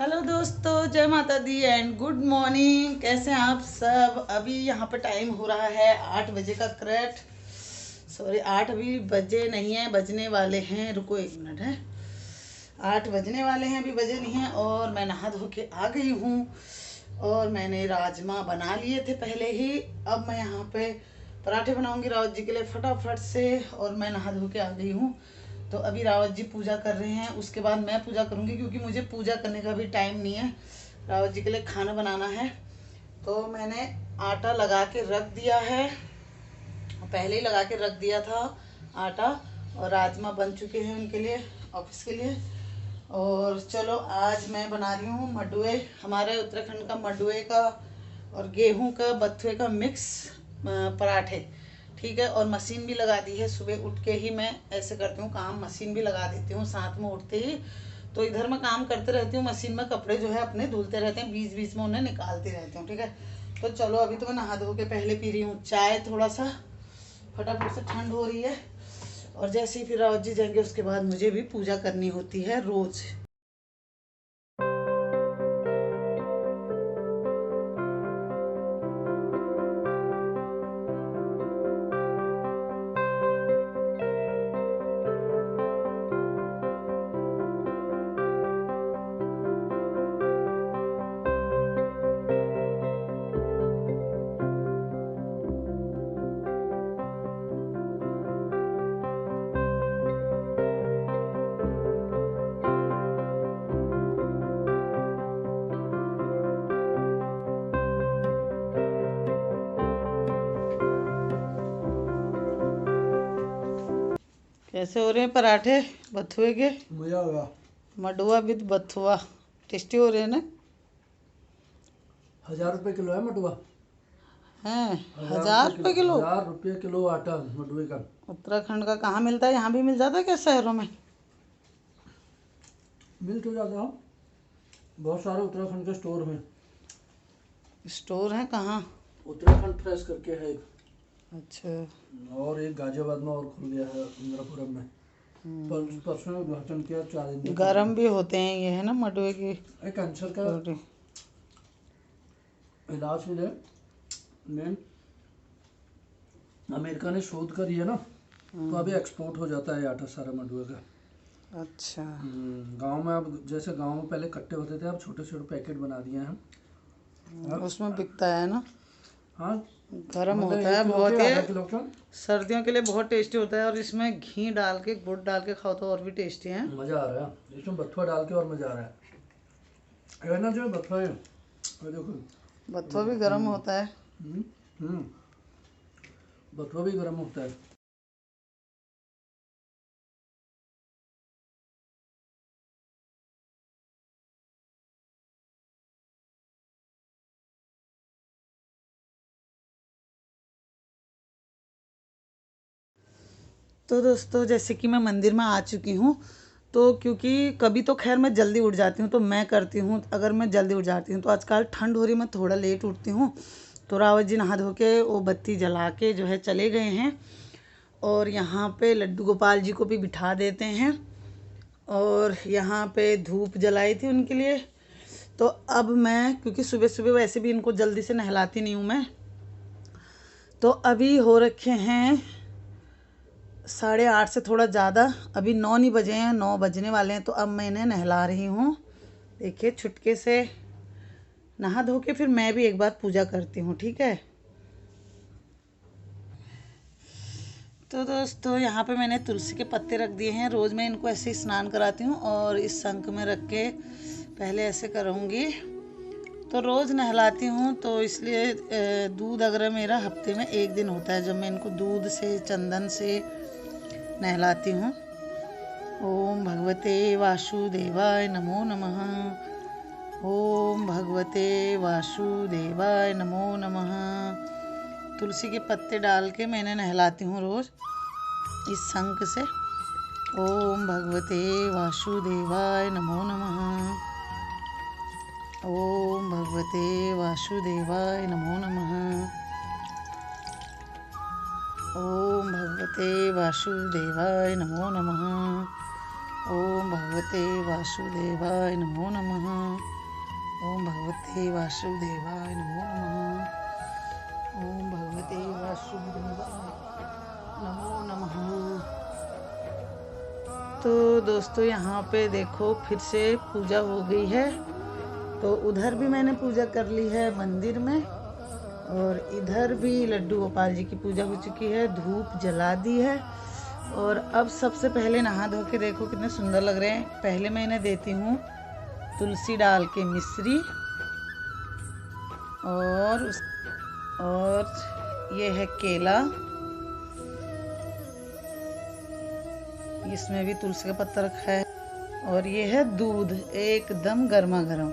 Hello दोस्तों, जय माता दी एंड गुड मॉर्निंग। कैसे हैं आप सब। अभी यहाँ पे टाइम हो रहा है 8 बजे का करेक्ट। सॉरी, 8 अभी बजे नहीं है, बजने वाले हैं। रुको एक मिनट है, 8 बजने वाले हैं, अभी बजे नहीं है। और मैं नहा धो के आ गई हूँ और मैंने राजमा बना लिए थे पहले ही। अब मैं यहाँ पे पराठे बनाऊंगी रावत जी के लिए फटाफट से। और मैं नहा धो के आ गई हूँ। तो अभी रावत जी पूजा कर रहे हैं, उसके बाद मैं पूजा करूंगी, क्योंकि मुझे पूजा करने का भी टाइम नहीं है। रावत जी के लिए खाना बनाना है। तो मैंने आटा लगा के रख दिया है, पहले ही लगा के रख दिया था आटा। और राजमा बन चुके हैं उनके लिए, ऑफिस के लिए। और चलो, आज मैं बना रही हूँ मडुए, हमारे उत्तराखंड का मडुए का और गेहूं का बथुए का मिक्स पराठे। ठीक है। और मशीन भी लगा दी है, सुबह उठ के ही मैं ऐसे करती हूँ काम, मशीन भी लगा देती हूँ साथ में उठते ही। तो इधर मैं काम करते रहती हूँ, मशीन में कपड़े जो है अपने धुलते रहते हैं, बीच बीच में उन्हें निकालती रहती हूँ। ठीक है। तो चलो, अभी तो मैं नहा धो के पहले पी रही हूँ चाय, थोड़ा सा फटाफट से, ठंड हो रही है। और जैसे ही फिर रावत जी जाएंगे उसके बाद मुझे भी पूजा करनी होती है रोज। कैसे हो रहे हैं पराठे बथुए के। मजा होगा। मडुआ विद बथुआ टेस्टी हो रहे हैं ना। 1000 रुपये किलो है मटुआ। हैं, 1000 रुपये किलो। 1000 रुपये किलो आटा मटुए का। उत्तराखंड का कहाँ मिलता है, यहाँ भी मिल जाता है क्या शहरों में। मिल तो जाता हूँ, बहुत सारे उत्तराखंड के स्टोर हैं। स्टोर है कहाँ। उत्तराखंड फ्रेश करके है एक, अच्छा। और एक गाजियाबाद में और खुल गया है, इंद्रपुरम में। परसों उद्घाटन किया, 4 दिन गरम भी होते हैं ये, है ना मडुए की कैंसर का रोटी। इलाज के लिए मेन अमेरिका ने शोध करी है ना, तो अभी एक्सपोर्ट हो जाता है आटा सारा मडुए का। अच्छा। गांव में अब, जैसे गांव में पहले कट्टे होते थे, अब छोटे छोटे पैकेट बना दिए हैं। उसमें बिकता है ना। हाँ, गरम मतलब होता 1 है किलो बहुत के, ही। आधा किलो का। सर्दियों के लिए बहुत टेस्टी होता है, और इसमें घी डाल के, गुड़ डाल के खाओ तो और भी टेस्टी है। मज़ा आ रहा है इसमें, बथुआ डाल के और मज़ा आ रहा है। ये ना जो बथुआ है, ये देखो, बथुआ भी गरम होता है। हम्म, हम्म, बथुआ भी गर्म होता है। तो दोस्तों, जैसे कि मैं मंदिर में आ चुकी हूँ, तो क्योंकि कभी तो खैर मैं जल्दी उठ जाती हूँ, तो मैं करती हूँ, अगर मैं जल्दी उठ जाती हूँ तो आजकल ठंड हो रही, मैं थोड़ा लेट उठती हूँ। तो रावत जी नहा धो के वो बत्ती जला के जो है चले गए हैं। और यहाँ पे लड्डू गोपाल जी को भी बिठा देते हैं। और यहाँ पे धूप जलाई थी उनके लिए। तो अब मैं, क्योंकि सुबह सुबह वैसे भी इनको जल्दी से नहलाती नहीं हूँ मैं, तो अभी हो रखे हैं 8:30 से थोड़ा ज़्यादा, अभी 9 नहीं बजे हैं, 9 बजने वाले हैं। तो अब मैं इन्हें नहला रही हूँ। देखिए, छुटके से नहा धो के फिर मैं भी एक बार पूजा करती हूँ। ठीक है। तो दोस्तों, यहाँ पे मैंने तुलसी के पत्ते रख दिए हैं। रोज़ मैं इनको ऐसे ही स्नान कराती हूँ और इस शंख में रख के पहले ऐसे करूँगी। तो रोज़ नहलाती हूँ, तो इसलिए दूध अगर मेरा हफ्ते में 1 दिन होता है जब मैं इनको दूध से, चंदन से नहलाती हूँ। ओम भगवते वासुदेवाय नमो नमः। ओम भगवते वासुदेवाय नमो नमः। तुलसी के पत्ते डाल के मैंने नहलाती हूँ रोज़ इस शंख से। ओम भगवते वासुदेवाय नमो नमः। ओम भगवते वासुदेवाय नमो नमः। ओम भगवते वासुदेवाय नमो नमः। ओम भगवते वासुदेवाय नमो नमः। ओम भगवते वासुदेवाय नमो नमः। ओम भगवते वासुदेवाय नमो नमः। तो दोस्तों यहाँ पे देखो फिर से पूजा हो गई है। तो उधर भी मैंने पूजा कर ली है मंदिर में, और इधर भी लड्डू गोपाल जी की पूजा हो चुकी है, धूप जला दी है। और अब सबसे पहले नहा धो के देखो कितने सुंदर लग रहे हैं। पहले मैं इन्हें देती हूँ तुलसी डाल के मिश्री, और ये है केला, इसमें भी तुलसी का पत्ता रखा है, और ये है दूध एकदम गर्मा गर्म।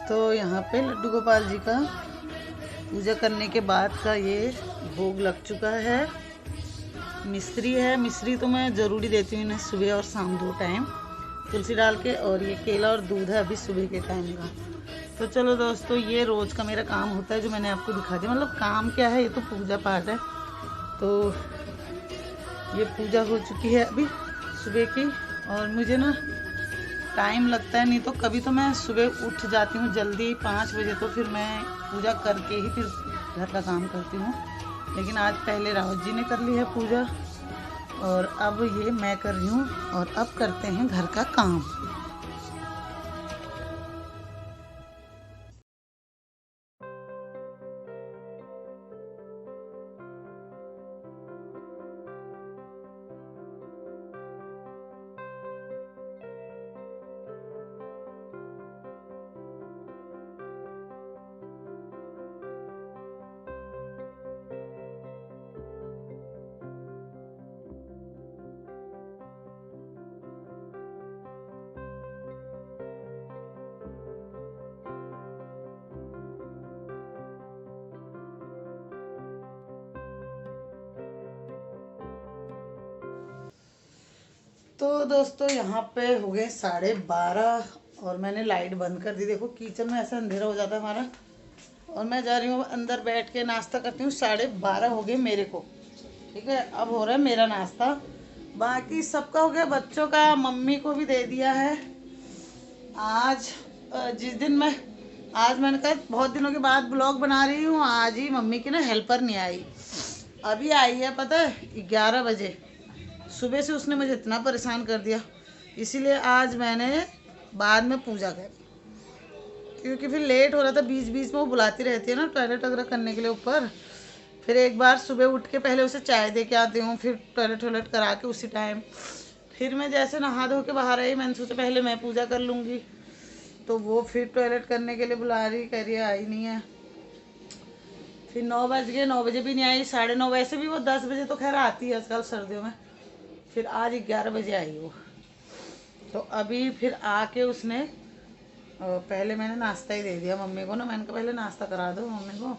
तो यहाँ पे लड्डू गोपाल जी का पूजा करने के बाद का ये भोग लग चुका है। मिश्री है, मिश्री तो मैं ज़रूरी देती हूँ इन्हें सुबह और शाम 2 टाइम तुलसी डाल के। और ये केला और दूध है अभी सुबह के टाइम का। तो चलो दोस्तों, ये रोज़ का मेरा काम होता है जो मैंने आपको दिखा दिया। मतलब काम क्या है, ये तो पूजा पाठ है। तो ये पूजा हो चुकी है अभी सुबह की, और मुझे ना टाइम लगता है, नहीं तो कभी तो मैं सुबह उठ जाती हूँ जल्दी 5 बजे, तो फिर मैं पूजा करके ही फिर घर का काम करती हूँ। लेकिन आज पहले रावत जी ने कर ली है पूजा, और अब ये मैं कर रही हूँ, और अब करते हैं घर का काम। तो दोस्तों यहाँ पे हो गए 12:30, और मैंने लाइट बंद कर दी। देखो किचन में ऐसा अंधेरा हो जाता है हमारा, और मैं जा रही हूँ अंदर बैठ के नाश्ता करती हूँ। 12:30 हो गए मेरे को, ठीक है। अब हो रहा है मेरा नाश्ता, बाकी सबका हो गया, बच्चों का मम्मी को भी दे दिया है। आज जिस दिन मैं आज मैंने कहा बहुत दिनों के बाद ब्लॉग बना रही हूँ, आज ही मम्मी की ना हेल्पर नहीं आई, अभी आई है पता है 11 बजे। सुबह से उसने मुझे इतना परेशान कर दिया, इसीलिए आज मैंने बाद में पूजा करी, क्योंकि फिर लेट हो रहा था। बीच बीच में वो बुलाती रहती है ना टॉयलेट वगैरह करने के लिए ऊपर। फिर एक बार सुबह उठ के पहले उसे चाय दे के आती हूँ, फिर टॉयलेट वॉयलेट करा के उसी टाइम फिर मैं जैसे नहा धो के बाहर आई, मैंने सोचा पहले मैं पूजा कर लूँगी। तो वो फिर टॉयलेट करने के लिए बुला रही, कह रही आई नहीं है। फिर 9 बज गए, 9 बजे भी नहीं आई। 9:30 वैसे भी वो 10 बजे तो खैर आती है आजकल सर्दियों में, फिर आज 11 बजे आई वो। तो अभी फिर आके उसने पहले मैंने नाश्ता ही दे दिया मम्मी को ना, मैंने कहा पहले नाश्ता करा दो मम्मी को।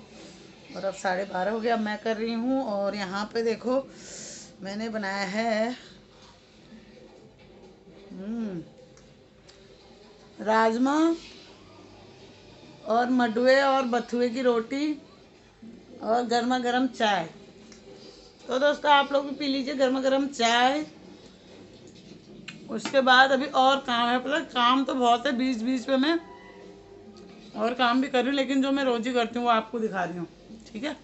और अब 12:30 हो गया, अब मैं कर रही हूँ। और यहाँ पे देखो मैंने बनाया है राजमा और मडुए और बथुए की रोटी और गर्मा गर्म चाय। तो दोस्तों आप लोग भी पी लीजिए गर्मा गर्म चाय। उसके बाद अभी और काम है, पता काम तो बहुत है, बीच बीच में मैं और काम भी कर रही हूँ, लेकिन जो मैं रोज ही करती हूँ वो आपको दिखा रही हूँ, ठीक है।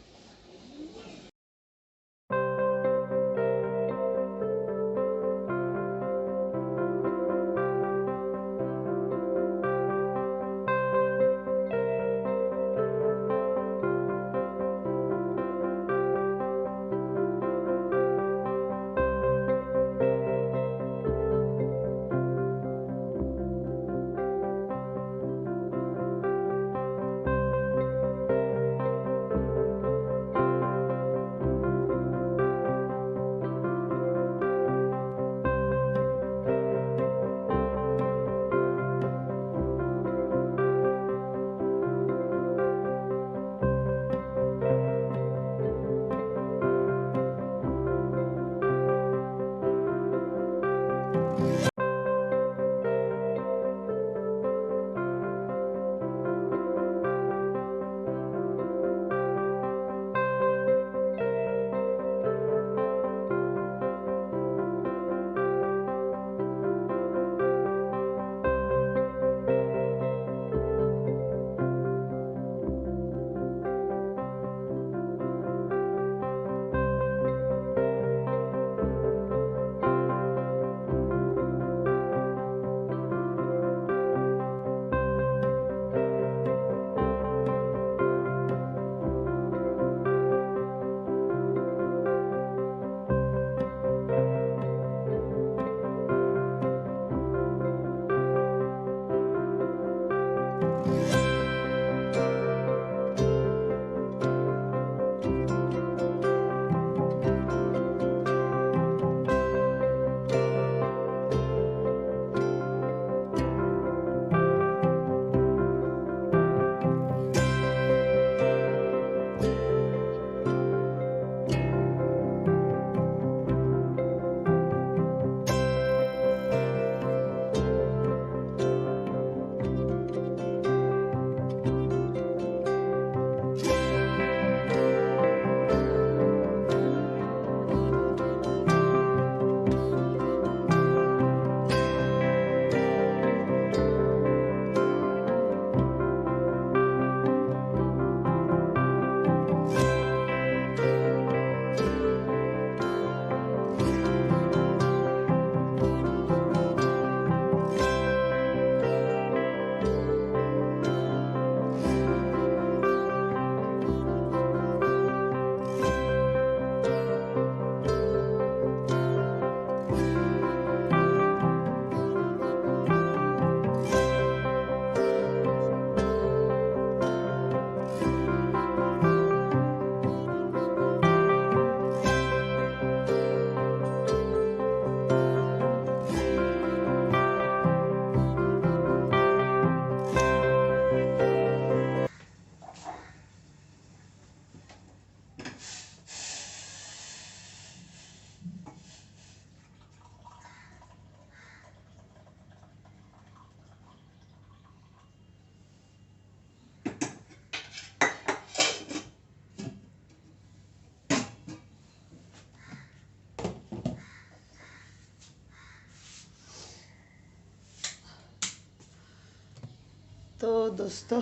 तो दोस्तों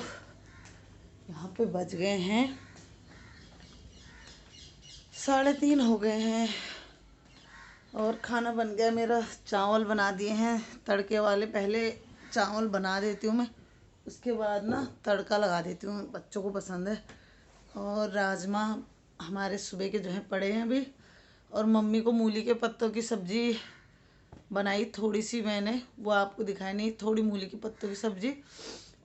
यहाँ पे बज गए हैं 3:30 हो गए हैं और खाना बन गया मेरा। चावल बना दिए हैं तड़के वाले। पहले चावल बना देती हूँ मैं, उसके बाद ना तड़का लगा देती हूँ, बच्चों को पसंद है। और राजमा हमारे सुबह के जो हैं पड़े हैं अभी। और मम्मी को मूली के पत्तों की सब्ज़ी बनाई थोड़ी सी मैंने, वो आपको दिखाई नहीं, थोड़ी मूली के पत्तों की सब्ज़ी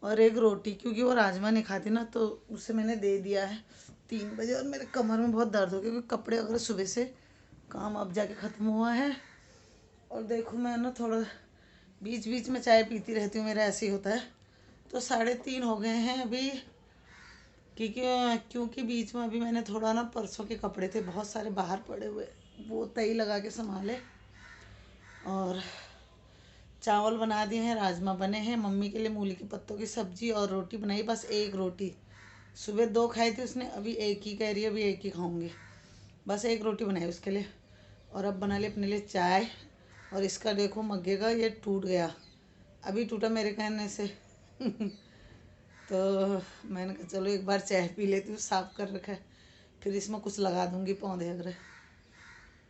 और एक रोटी, क्योंकि वो राजमा नहीं खाती ना तो उसे मैंने दे दिया है 3 बजे। और मेरे कमर में बहुत दर्द हो गया क्योंकि कपड़े वगैरह सुबह से काम अब जाके ख़त्म हुआ है। और देखो मैं ना थोड़ा बीच बीच में चाय पीती रहती हूँ, मेरा ऐसे ही होता है। तो 3:30 हो गए हैं अभी, क्योंकि बीच में अभी मैंने थोड़ा ना परसों के कपड़े थे बहुत सारे बाहर पड़े हुए, वो तई लगा के संभाले। और चावल बना दिए हैं, राजमा बने हैं, मम्मी के लिए मूली के पत्तों की सब्ज़ी और रोटी बनाई, बस एक रोटी। सुबह 2 खाई थी उसने, अभी एक ही कह रही है, अभी एक ही खाऊंगी, बस एक रोटी बनाई उसके लिए। और अब बना ली अपने लिए चाय। और इसका देखो मग्गे का ये टूट गया, अभी टूटा मेरे कहने से तो मैंने कहा चलो एक बार चाय पी लेती हूँ, साफ़ कर रखा है, फिर इसमें कुछ लगा दूँगी पौधे वगैरह।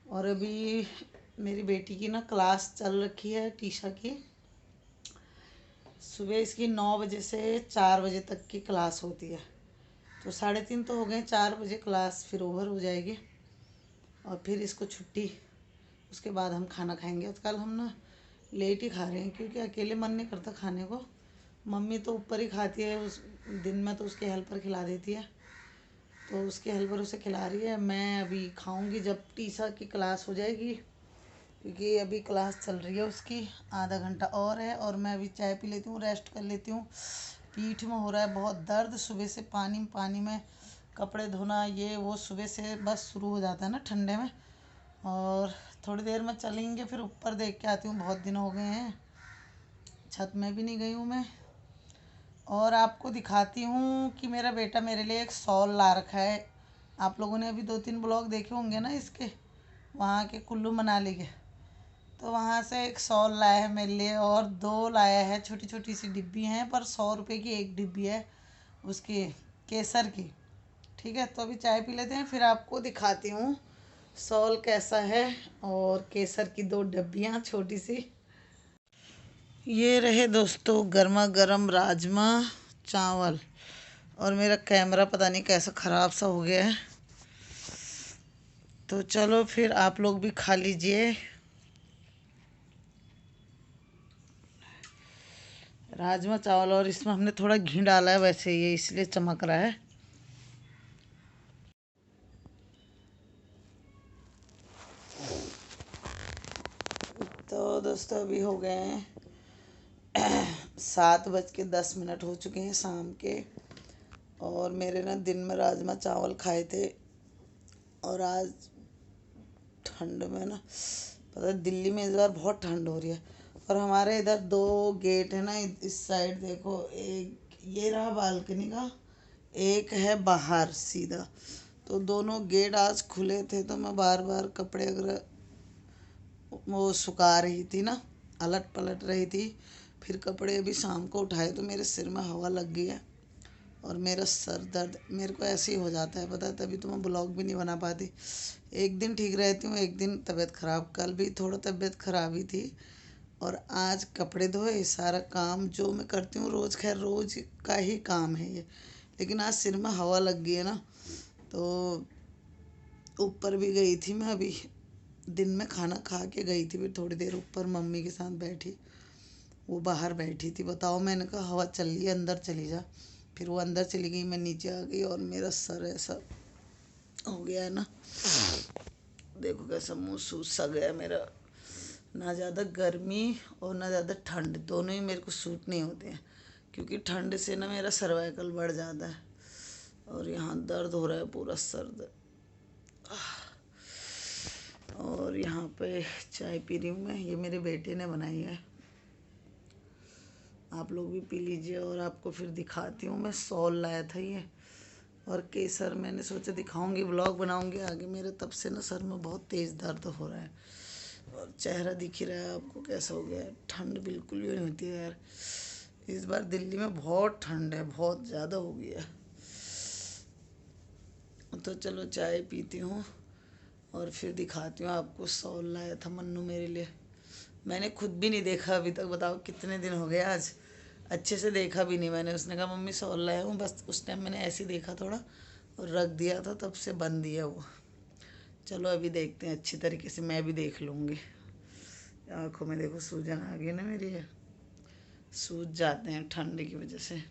और अभी मेरी बेटी की ना क्लास चल रखी है टीशा की। सुबह इसकी 9 बजे से 4 बजे तक की क्लास होती है। तो 3:30 तो हो गए, 4 बजे क्लास फिर ओवर हो जाएगी और फिर इसको छुट्टी। उसके बाद हम खाना खाएंगे। आजकल हम ना लेट ही खा रहे हैं क्योंकि अकेले मन नहीं करता खाने को। मम्मी तो ऊपर ही खाती है, उस दिन में तो उसके हेल्पर खिला देती है, तो उसके हेल्पर उसे खिला रही है। मैं अभी खाऊंगी जब टीशा की क्लास हो जाएगी, क्योंकि अभी क्लास चल रही है उसकी, आधा घंटा और है। और मैं अभी चाय पी लेती हूँ, रेस्ट कर लेती हूँ। पीठ में हो रहा है बहुत दर्द, सुबह से पानी में कपड़े धोना ये वो सुबह से बस शुरू हो जाता है ना ठंडे में। और थोड़ी देर में चलेंगे, फिर ऊपर देख के आती हूँ, बहुत दिन हो गए हैं, छत में भी नहीं गई हूँ मैं। और आपको दिखाती हूँ कि मेरा बेटा मेरे लिए एक शॉल ला रखा है। आप लोगों ने अभी 2-3 ब्लॉग देखे होंगे ना इसके, वहाँ के कुल्लू मनाली के। तो वहाँ से एक शॉल लाया है मेरे लिए और 2 लाया है, छोटी छोटी सी डिब्बी हैं, पर 100 रुपये की एक डिब्बी है उसकी, केसर की। ठीक है, तो अभी चाय पी लेते हैं, फिर आपको दिखाती हूँ शॉल कैसा है और केसर की 2 डब्बियाँ छोटी सी। ये रहे दोस्तों गर्मा गर्म राजमा चावल। और मेरा कैमरा पता नहीं कैसा ख़राब सा हो गया है, तो चलो फिर आप लोग भी खा लीजिए। राजमा चावल, और इसमें हमने थोड़ा घी डाला है, वैसे ये इसलिए चमक रहा है। तो दोस्तों अभी हो गए हैं 7:10 हो चुके हैं शाम के। और मेरे ना दिन में राजमा चावल खाए थे। और आज ठंड में ना, पता है दिल्ली में इस बार बहुत ठंड हो रही है। और हमारे इधर 2 गेट है ना, इस साइड देखो, एक ये रहा बालकनी का, एक है बाहर सीधा। तो दोनों गेट आज खुले थे, तो मैं बार बार कपड़े वगैरह वो सुखा रही थी ना, अलट पलट रही थी। फिर कपड़े अभी शाम को उठाए तो मेरे सिर में हवा लग गई है और मेरा सर दर्द, मेरे को ऐसे ही हो जाता है, पता है, तभी तो मैं ब्लॉग भी नहीं बना पाती। एक दिन ठीक रहती हूँ, एक दिन तबीयत ख़राब। कल भी थोड़ा तबीयत ख़राब ही थी। और आज कपड़े धोए, सारा काम जो मैं करती हूँ रोज़, खैर रोज़ का ही काम है ये, लेकिन आज सिर में हवा लग गई है ना, तो ऊपर भी गई थी मैं अभी, दिन में खाना खा के गई थी, फिर थोड़ी देर ऊपर मम्मी के साथ बैठी, वो बाहर बैठी थी। बताओ, मैंने कहा हवा चल रही है, अंदर चली जा। फिर वो अंदर चली गई, मैं नीचे आ गई और मेरा सर ऐसा हो गया है ना, देखो कैसा मुँह सूज सा गया मेरा। ना ज़्यादा गर्मी और ना ज़्यादा ठंड, दोनों ही मेरे को सूट नहीं होते हैं, क्योंकि ठंड से ना मेरा सर्वाइकल बढ़ जाता है और यहाँ दर्द हो रहा है पूरा सर दर्द। और यहाँ पे चाय पी रही हूँ मैं, ये मेरे बेटे ने बनाई है, आप लोग भी पी लीजिए। और आपको फिर दिखाती हूँ, मैं शॉल लाया था ये और केसर, मैंने सोचा दिखाऊंगी, व्लॉग बनाऊंगी आगे। मेरे तब से ना सर में बहुत तेज़ दर्द हो रहा है और चेहरा दिख ही रहा है आपको कैसा हो गया है, ठंड बिल्कुल भी नहीं होती है यार। इस बार दिल्ली में बहुत ठंड है, बहुत ज़्यादा हो गया। तो चलो चाय पीती हूँ और फिर दिखाती हूँ आपको। सॉल लाया था मन्नू मेरे लिए, मैंने खुद भी नहीं देखा अभी तक। बताओ कितने दिन हो गए, आज अच्छे से देखा भी नहीं मैंने। उसने कहा मम्मी सॉल लाया हूँ, बस उस टाइम मैंने ऐसे ही देखा थोड़ा और रख दिया था, तब से बंद दिया वो। चलो अभी देखते हैं अच्छी तरीके से, मैं भी देख लूँगी। आँखों में देखो सूजन आ गई ना मेरी, है सूज जाते हैं ठंड की वजह से।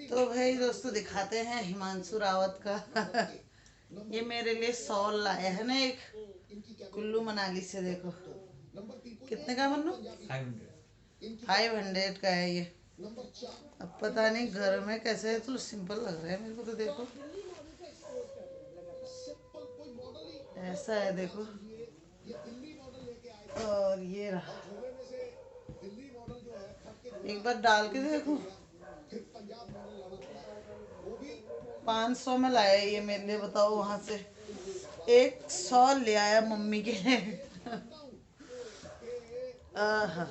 तो भाई दोस्तों दिखाते हैं हिमांशु रावत का ये मेरे लिए सॉल लाया है ना एक, कुल्लू मनाली से। देखो कितने का मन्नू, 500 का है ये। अब पता नहीं घर में कैसे है, तो सिंपल लग रहा है मेरे को तो। देखो ऐसा है, देखो। और ये रहा, एक बार डाल के देखो। 500 में लाया ये मेरे लिए, बताओ। वहां से एक सॉल ले आया मम्मी के लिए। आहा,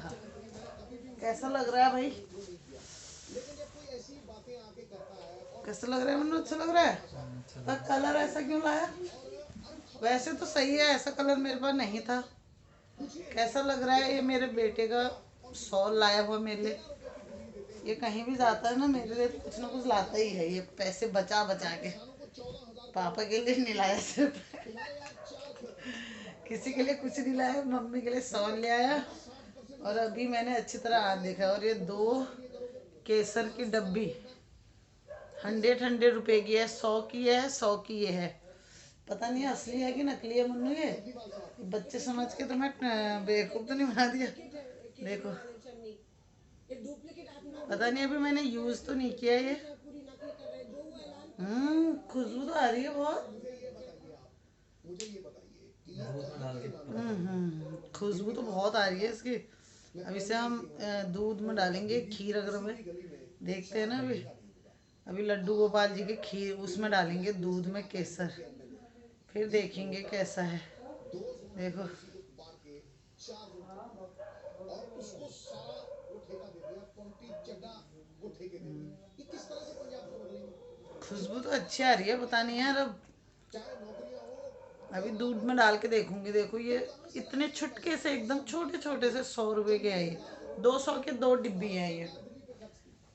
कैसा लग रहा है भाई, कैसा लग रहा है मन्नू? अच्छा लग रहा है। पर कलर ऐसा क्यों लाया? वैसे तो सही है, ऐसा कलर मेरे पास नहीं था। कैसा लग रहा है? ये मेरे बेटे का सॉल लाया हुआ मेरे लिए। ये कहीं भी जाता है ना मेरे लिए कुछ ना कुछ लाता ही है, ये पैसे बचा बचा के। पापा के लिए नहीं लाया सिर्फ, किसी के लिए कुछ नहीं लाया, मम्मी के लिए सॉल ले आया। और अभी मैंने अच्छी तरह हाथ देखा, और ये 2 केसर की डब्बी 100 रुपए की है। 100 की है, 100 की ये है। पता नहीं असली है कि नकली है मन्नू। ये बच्चे समझ के तो मैं बेवकूफ तो नहीं बना दिया। देखो पता नहीं, अभी मैंने यूज तो नहीं किया ये। खुशबू तो आ रही है बहुत। खुशबू तो बहुत आ रही है इसकी। अब इसे हम दूध में डालेंगे, खीर अगर में देखते हैं ना। अभी लड्डू गोपाल जी के खीर उसमें डालेंगे, दूध में केसर, फिर देखेंगे कैसा है। देखो खुशबू तो अच्छी आ रही है, पता नहीं यार। अब अभी दूध में डाल के देखूंगी। देखो ये इतने छुटके से, एकदम छोटे छोटे से 100 रुपए के है ये। 200 के 2 डिब्बी हैं ये।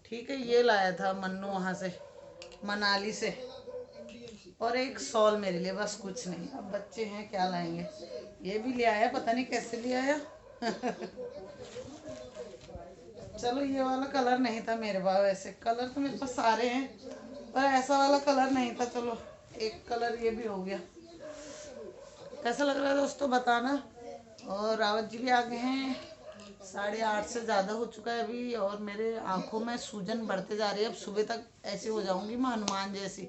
ठीक है, ये लाया था मन्नू वहाँ से, मनाली से। और एक सॉल मेरे लिए, बस कुछ नहीं। अब बच्चे हैं क्या लाएंगे। ये भी ले आया, पता नहीं कैसे ले आया। चलो ये वाला कलर नहीं था मेरे पास, वैसे कलर तो मेरे पास सारे हैं, पर ऐसा वाला कलर नहीं था। चलो एक कलर ये भी हो गया। कैसा लग रहा है दोस्तों बताना। और रावत जी भी आ गए हैं, 8:30 से ज़्यादा हो चुका है अभी, और मेरे आंखों में सूजन बढ़ते जा रही है। अब सुबह तक ऐसी हो जाऊंगी मैं हनुमान जैसी।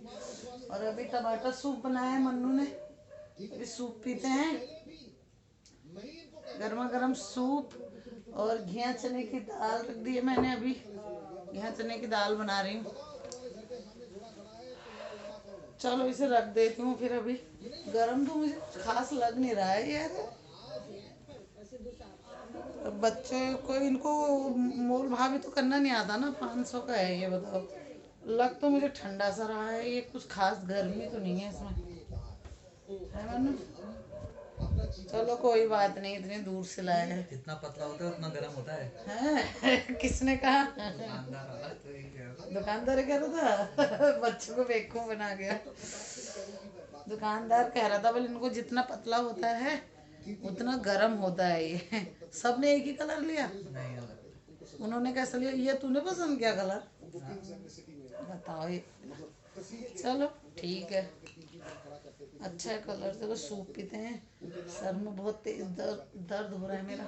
और अभी टमाटर सूप बनाया है मन्नू ने, अभी सूप पीते हैं, गर्मा गर्म सूप। और घिया चने की दाल रख दी है मैंने, अभी घिया चने की दाल बना रही हूँ। चलो इसे रख देती हूँ फिर। अभी गरम तो मुझे खास लग नहीं रहा है यार। बच्चे को इनको मोल भाव भी तो करना नहीं आता ना, 500 का है ये, बताओ। लग तो मुझे ठंडा सा रहा है ये, कुछ खास गर्मी तो नहीं है इसमें, है मनु? चलो कोई बात नहीं, इतनी दूर से लाए हैं। जितना पतला होता है उतना गर्म होता है। किसने कहा? दुकानदार वाला तो यही कह रहा था। दुकानदार कह रहा था बच्चों को बेवकूफ बना गया। दुकानदार कह रहा था बोले इनको जितना पतला होता है उतना गर्म होता है ये। सबने एक ही कलर लिया? नहीं अलग। उन्होंने कैसा लिया? ये तूने पसंद किया कलर? बताओ ये। चलो ठीक है, अच्छा है कलर। चलो सूप पीते हैं, सर में बहुत तेज दर्द हो रहा है मेरा।